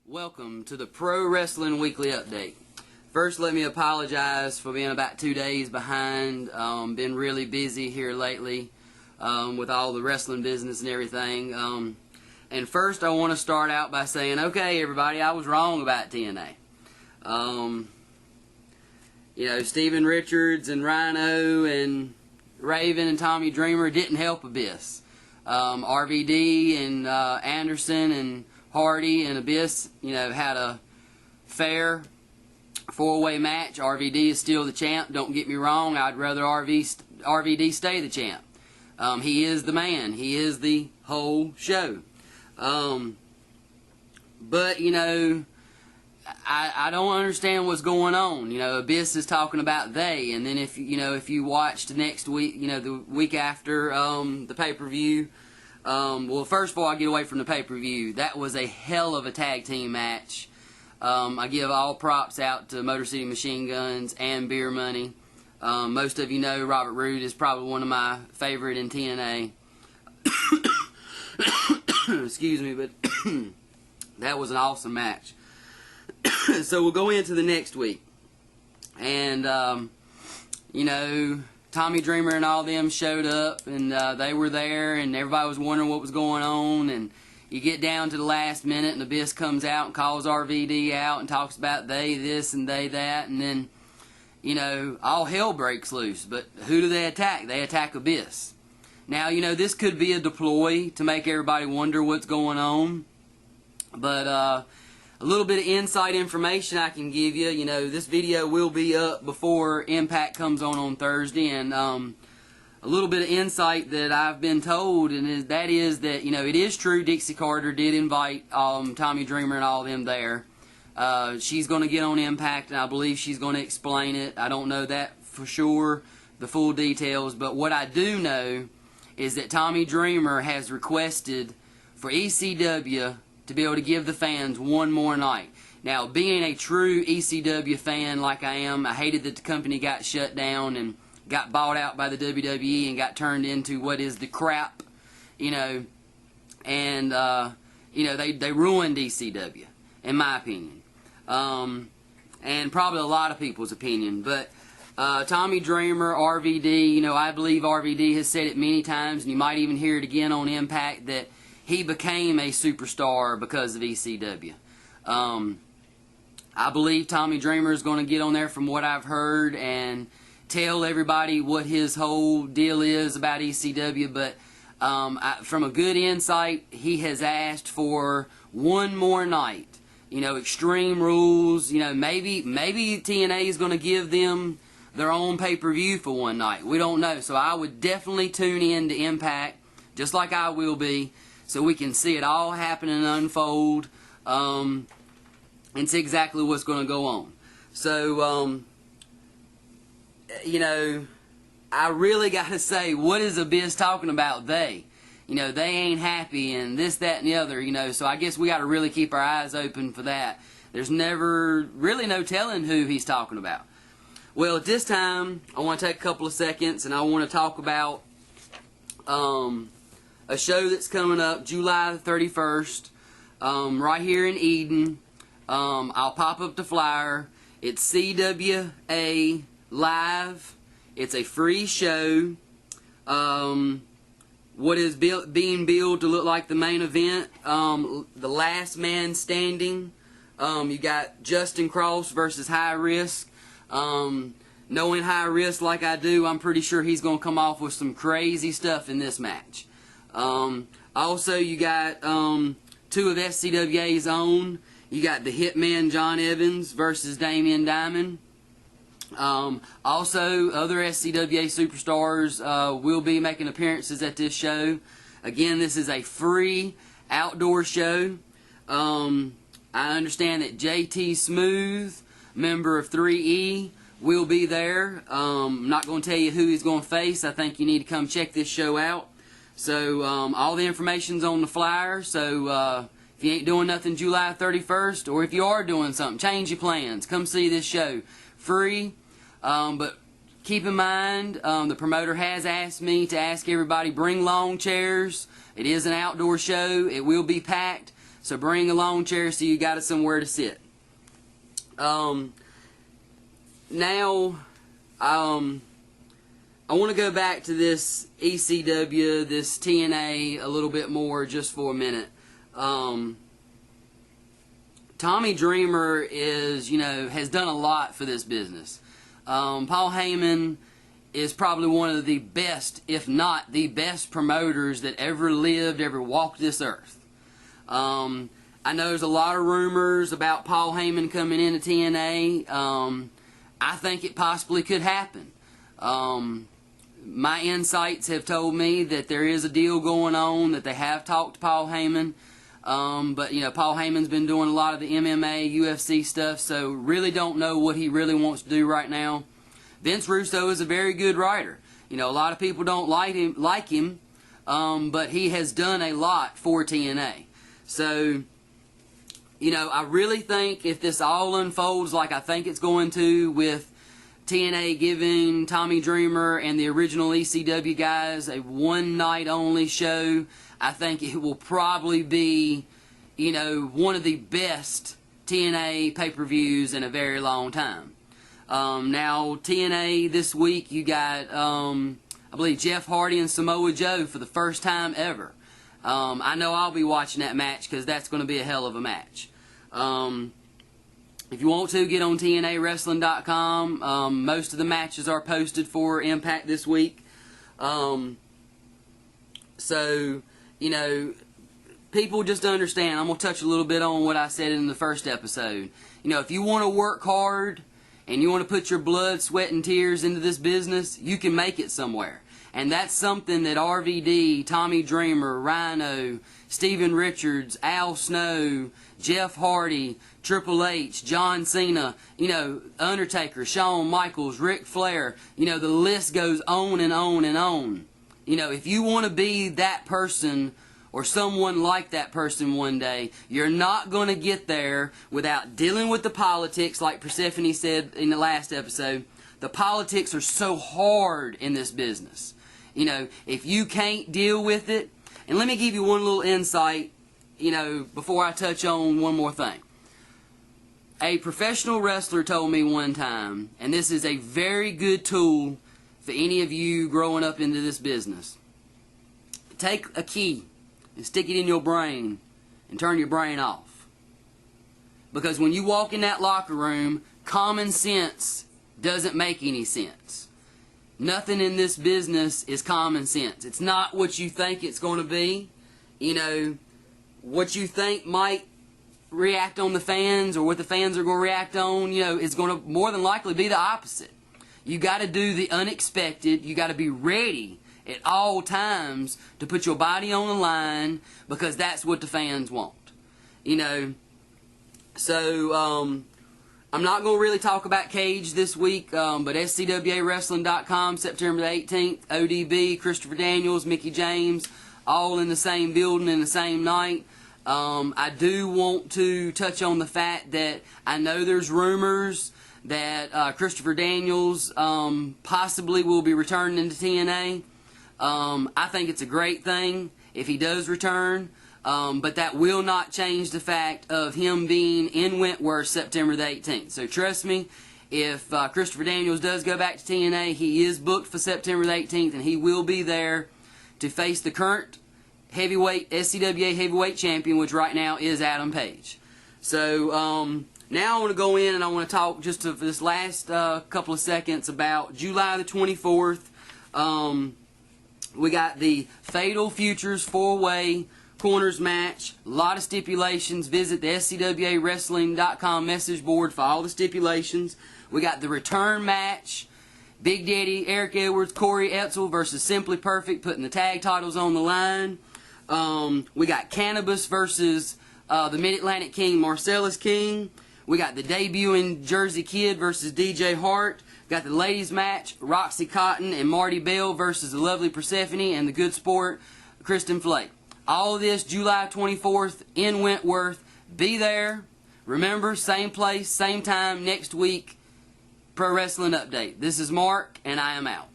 Welcome to the Pro Wrestling Weekly Update. First, let me apologize for being about 2 days behind. Been really busy here lately with all the wrestling business and everything. And first, I want to start out by saying, okay, everybody, I was wrong about TNA. You know, Steven Richards and Rhino and Raven and Tommy Dreamer didn't help Abyss. RVD and Anderson and Hardy and Abyss, you know, had a fair four-way match. RVD is still the champ. Don't get me wrong. I'd rather RVD stay the champ. He is the man. He is the whole show. But, you know, I don't understand what's going on. You know, Abyss is talking about they, and then if you watched next week, you know, the week after the pay-per-view. Well, first of all, I get away from the pay-per-view. That was a hell of a tag team match. I give all props out to Motor City Machine Guns and Beer Money. Most of you know Robert Roode is probably one of my favorite in TNA. Excuse me, but that was an awesome match. So we'll go into the next week. And, you know, Tommy Dreamer and all them showed up, and they were there, and everybody was wondering what was going on, and you get down to the last minute, and Abyss comes out and calls RVD out and talks about they this and they that, and then, you know, all hell breaks loose. But who do they attack? They attack Abyss. Now, you know, this could be a deploy to make everybody wonder what's going on, but a little bit of inside information I can give you. You know, this video will be up before Impact comes on Thursday, and a little bit of insight that I've been told, and that is that, you know, it is true Dixie Carter did invite Tommy Dreamer and all them there. She's going to get on Impact, and I believe she's going to explain it. I don't know that for sure, the full details, but what I do know is that Tommy Dreamer has requested for ECW to be able to give the fans one more night. Now, being a true ECW fan like I am, I hated that the company got shut down and got bought out by the WWE and got turned into what is the crap, you know, and, you know, they ruined ECW, in my opinion, and probably a lot of people's opinion. But Tommy Dreamer, RVD, you know, I believe RVD has said it many times, and you might even hear it again on Impact, that he became a superstar because of ECW. I believe Tommy Dreamer is going to get on there, from what I've heard, and tell everybody what his whole deal is about ECW. But from a good insight, he has asked for one more night. You know, Extreme Rules. You know, maybe TNA is going to give them their own pay-per-view for one night. We don't know. So I would definitely tune in to Impact, just like I will be, so we can see it all happen and unfold, and see exactly what's going to go on. So, you know, I really got to say, what is Abyss talking about? They, you know, they ain't happy and this, that, and the other, you know, so I guess we got to really keep our eyes open for that. There's never really no telling who he's talking about. Well, at this time, I want to take a couple of seconds, and I want to talk about a show that's coming up July the 31st, right here in Eden. I'll pop up the flyer. It's SCWA Live. It's a free show. What is being billed to look like the main event, the last man standing. You got Justin Cross versus High Risk. Knowing High Risk like I do, I'm pretty sure he's going to come off with some crazy stuff in this match. Also, you got two of SCWA's own. You got the Hitman John Evans versus Damian Diamond. Also, other SCWA superstars will be making appearances at this show. Again, this is a free outdoor show. I understand that JT Smooth, member of 3E, will be there. I'm not going to tell you who he's going to face. I think you need to come check this show out. So, all the information's on the flyer. So, if you ain't doing nothing July 31st, or if you are doing something, change your plans. Come see this show. Free. But keep in mind, the promoter has asked me to ask everybody, bring lawn chairs. It is an outdoor show. It will be packed. So bring a lawn chair so you got somewhere to sit. Now, I want to go back to this ECW, this TNA a little bit more just for a minute. Tommy Dreamer is, has done a lot for this business. Paul Heyman is probably one of the best, if not the best promoters that ever lived, ever walked this earth. I know there's a lot of rumors about Paul Heyman coming into TNA. I think it possibly could happen. My insights have told me that there is a deal going on, that they have talked to Paul Heyman. But, Paul Heyman's been doing a lot of the MMA, UFC stuff, so really don't know what he really wants to do right now. Vince Russo is a very good writer. A lot of people don't like him, but he has done a lot for TNA. So, I really think if this all unfolds like I think it's going to, with TNA giving Tommy Dreamer and the original ECW guys a one-night only show, I think it will probably be, one of the best TNA pay-per-views in a very long time. Now, TNA this week, you got, I believe, Jeff Hardy and Samoa Joe for the first time ever. I know I'll be watching that match because that's going to be a hell of a match. If you want to, get on TNAWrestling.com. Most of the matches are posted for Impact this week. So, people just understand. I'm going to touch a little bit on what I said in the first episode. If you want to work hard and you want to put your blood, sweat, and tears into this business, you can make it somewhere. And that's something that RVD, Tommy Dreamer, Rhino, Steven Richards, Al Snow, Jeff Hardy, Triple H, John Cena, Undertaker, Shawn Michaels, Ric Flair, the list goes on and on and on. If you want to be that person or someone like that person one day, you're not going to get there without dealing with the politics, like Persephone said in the last episode. The politics are so hard in this business. If you can't deal with it, and let me give you one little insight, before I touch on one more thing. A professional wrestler told me one time, and this is a very good tool for any of you growing up into this business. Take a key and stick it in your brain and turn your brain off. Because when you walk in that locker room, common sense doesn't make any sense. Nothing in this business is common sense. It's not what you think it's going to be. What you think might react on the fans or what the fans are going to react on, is going to more than likely be the opposite. You got to do the unexpected. You got to be ready at all times to put your body on the line, because that's what the fans want. So, I'm not going to really talk about Cage this week, but SCWAWrestling.com, September the 18th, ODB, Christopher Daniels, Mickey James, all in the same building in the same night. I do want to touch on the fact that I know there's rumors that Christopher Daniels possibly will be returning to TNA. I think it's a great thing if he does return, but that will not change the fact of him being in Wentworth September the 18th. So trust me, if Christopher Daniels does go back to TNA, he is booked for September the 18th, and he will be there to face the current heavyweight SCWA heavyweight champion, which right now is Adam Page. So now I want to go in and I want to talk just for this last couple of seconds about July the 24th. We got the Fatal Futures 4-way corners match. A lot of stipulations. Visit the SCWAWrestling.com message board for all the stipulations. We got the return match. Big Daddy Eric Edwards, Corey Etzel versus Simply Perfect, putting the tag titles on the line. We got Cannabis versus the Mid-Atlantic King, Marcellus King. We got the debuting Jersey Kid versus DJ Hart. Got the ladies match, Roxy Cotton and Marty Bell versus the lovely Persephone and the good sport, Kristen Flake. All of this July 24th in Wentworth. Be there. Remember, same place, same time next week. Pro Wrestling Update. This is Mark, and I am out.